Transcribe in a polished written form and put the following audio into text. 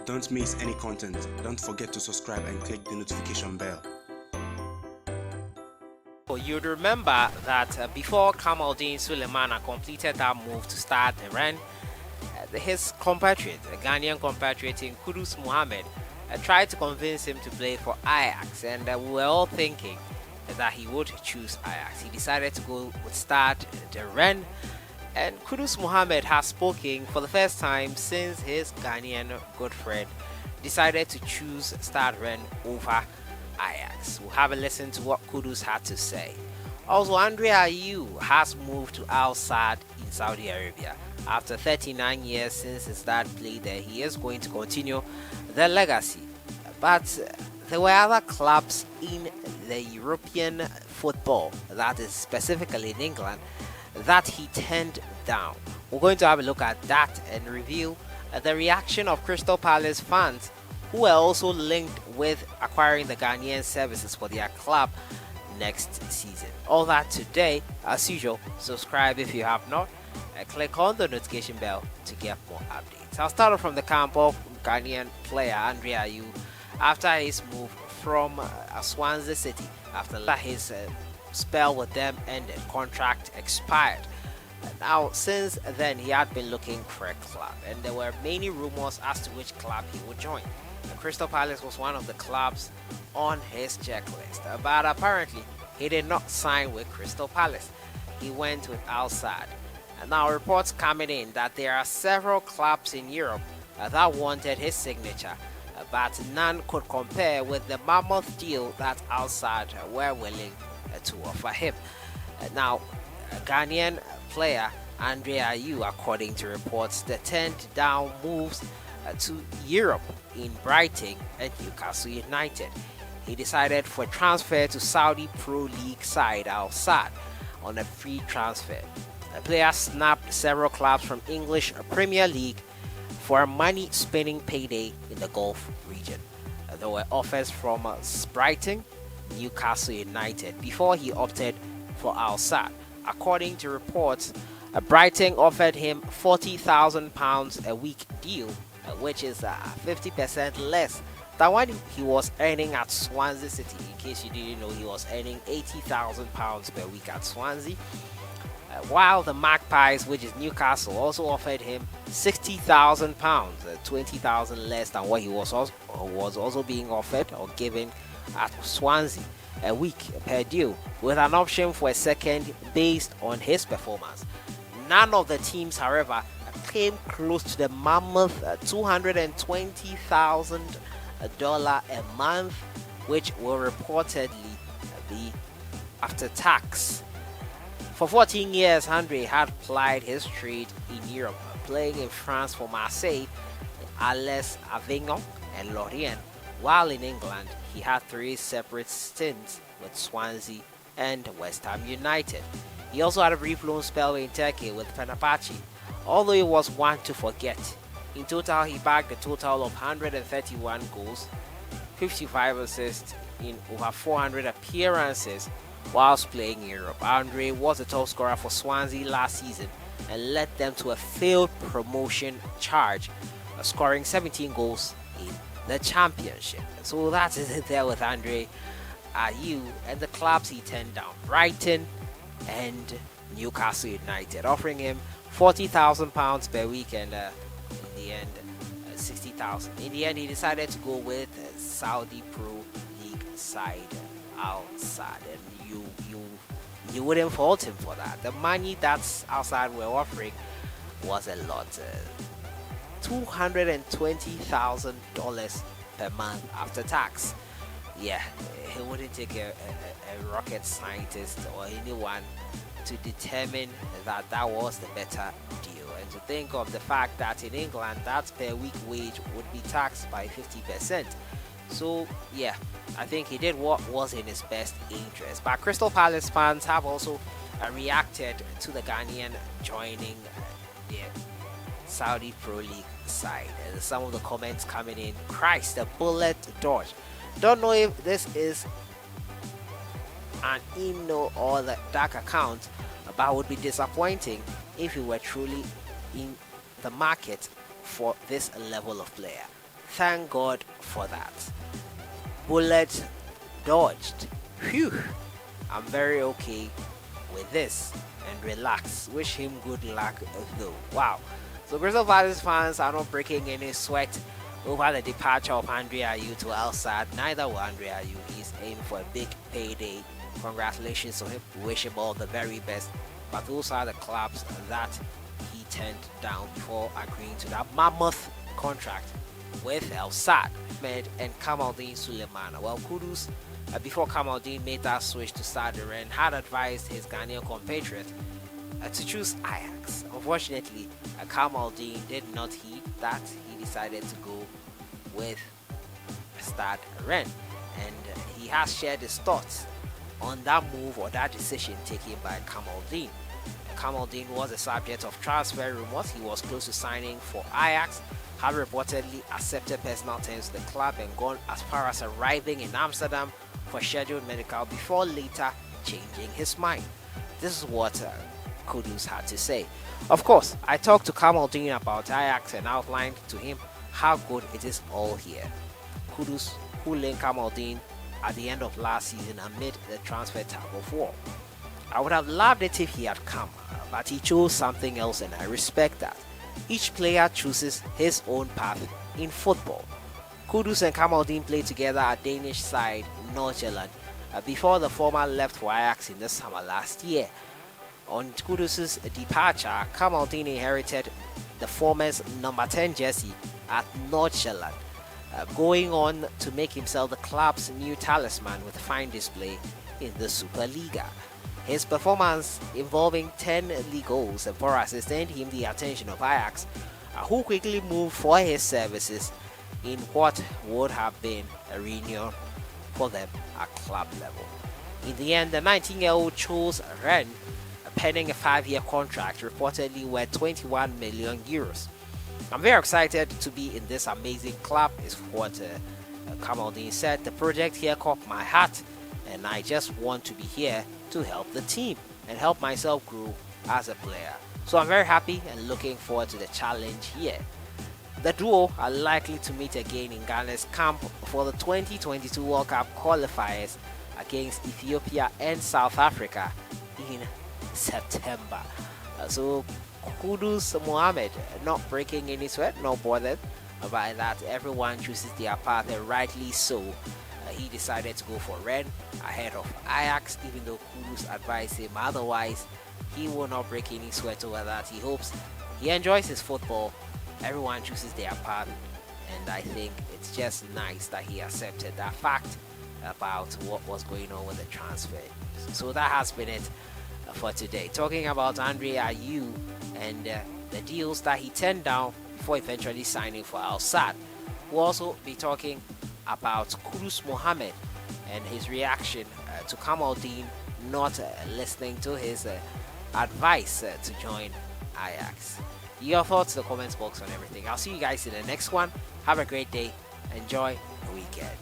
Don't miss any content. Don't forget to subscribe and click the notification bell. You'd remember that before Kamal Deen Sulemana completed that move to Stade Rennes, his compatriot, a Ghanaian compatriot in Kudus Mohammed, tried to convince him to play for Ajax, and we were all thinking that he would choose Ajax. He decided to go with Stade Rennes, and Kudus Mohammed has spoken for the first time since his Ghanaian good friend decided to choose Stade Rennes over Ajax. We'll have a listen to what Kudus had to say. Also, Ayew has moved to Al Sadd in Saudi Arabia. After 39 years since his dad played there, he is going to continue the legacy. But there were other clubs in the European football, that is specifically in England, that he turned down. We're going to have a look at that and review the reaction of Crystal Palace fans who were also linked with acquiring the Ghanaian services for their club next season. All that today. As usual, subscribe if you have not, and click on the notification bell to get more updates. I'll start off from the camp of Ghanaian player Ayew after his move from Swansea City after his spell with them ended, contract expired. Now, since then, he had been looking for a club, and there were many rumors as to which club he would join. Crystal Palace was one of the clubs on his checklist, but apparently he did not sign with Crystal Palace. He went with Al Sadd. And now reports coming in that there are several clubs in Europe that wanted his signature, but none could compare with the mammoth deal that Al Sadd were willing to offer him. Now, Ghanaian player Ayew, according to reports, turned down moves to Europe in Brighton and Newcastle United. He decided for a transfer to Saudi Pro League side Al Sadd on a free transfer. The player snapped several clubs from English Premier League for a money-spinning payday in the Gulf region. There were offers from Brighton, Newcastle United before he opted for Al Sadd. According to reports, Brighton offered him £40,000 a week deal, which is 50% less than what he was earning at Swansea City. In case you didn't know, he was earning £80,000 per week at Swansea. While the Magpies, which is Newcastle, also offered him £60,000, £20,000 less than what he was also being offered or given at Swansea a week per deal, with an option for a second based on his performance. None of the teams, however, came close to the mammoth $220,000 a month, which will reportedly be after tax. For 14 years, Andre had plied his trade in Europe, playing in France for Marseille, Alès, Avignon, and Lorient, while in England he had 3 separate stints with Swansea and West Ham United. He also had a brief loan spell in Turkey with Fenerbahce, although it was one to forget. In total, he bagged a total of 131 goals, 55 assists in over 400 appearances whilst playing in Europe. Andre was the top scorer for Swansea last season and led them to a failed promotion charge, scoring 17 goals in the championship. So that is it there with Ayew and the clubs he turned down: Brighton and Newcastle United, offering him £40,000 per week, and in the end 60,000. In the end, he decided to go with Saudi Pro League side Al Sadd, and you wouldn't fault him for that. The money that Al Sadd were offering was a lot, $220,000 per month after tax. Yeah, it wouldn't take a rocket scientist or anyone to determine that that was the better deal. And to think of the fact that in England, that per week wage would be taxed by 50%. So yeah, I think he did what was in his best interest. But Crystal Palace fans have also reacted to the Ghanaian joining the Saudi Pro League side. And some of the comments coming in: Christ, a bullet dodge. Don't know if this is an email or the dark account, but would be disappointing if you were truly in the market for this level of player. thank God for that. Bullet dodged. Phew. I'm very okay with this and relax. Wish him good luck though. Wow. So Crystal Palace fans are not breaking any sweat over the departure of Andre Ayew to Al Sadd. Neither will Andre Ayew. He's aiming for a big payday. Congratulations to him. We wish him all the very best. But those are the clubs that he turned down before agreeing to that mammoth contract with Al Sadd. And Kamal Deen Suleiman. Well, Kudus, before Kamal Deen made that switch to Stade Rennes, had advised his Ghanaian compatriot to choose AJAX. Unfortunately, Kamal Deen did not heed that. He decided to go with Stade Rennes, and he has shared his thoughts on that move or that decision taken by Kamal Deen. Kamal Deen was the subject of transfer rumors. He was close to signing for AJAX, had reportedly accepted personal terms with the club and gone as far as arriving in Amsterdam for scheduled medical before later changing his mind. This is what Kudus had to say. Of course, I talked to Kamal Deen about AJAX and outlined to him how good it is all here. Kudus, who linked Kamal Deen at the end of last season amid the transfer tug of war. I would have loved it if he had come, but he chose something else and I respect that. Each player chooses his own path in football. Kudus and Kamal Deen played together at Danish side Nordsjælland before the former left for AJAX in the summer last year. On Kudus' departure, Kamal Deen inherited the former's number 10 jersey at Nordsjælland, going on to make himself the club's new talisman with fine display in the Superliga. His performance involving 10 league goals and 4 assists earned him the attention of AJAX, who quickly moved for his services in what would have been a reunion for them at club level. In the end, the 19-year-old chose Rennes, penning a 5-year contract reportedly worth 21 million euros. I'm very excited to be in this amazing club, is what Kamal Deen said. The project here caught my heart, and I just want to be here to help the team and help myself grow as a player. So I'm very happy and looking forward to the challenge here. The duo are likely to meet again in Ghana's camp for the 2022 World Cup qualifiers against Ethiopia and South Africa in September. So Kudus Mohammed not breaking any sweat, not bothered by that. Everyone chooses their path, and rightly so. He decided to go for Rennes ahead of AJAX, even though Kudus advised him otherwise. He will not break any sweat over that. He hopes he enjoys his football. Everyone chooses their path, and I think it's just nice that he accepted that fact about what was going on with the transfer. So that has been it for today. Talking about Andre Ayew and the deals that he turned down before eventually signing for Al Sadd. We'll also be talking about Kudus Mohammed and his reaction to Kamal Deen not listening to his advice to join AJAX. Your thoughts in the comments box on everything. I'll see you guys in the next one. Have a great day. Enjoy the weekend.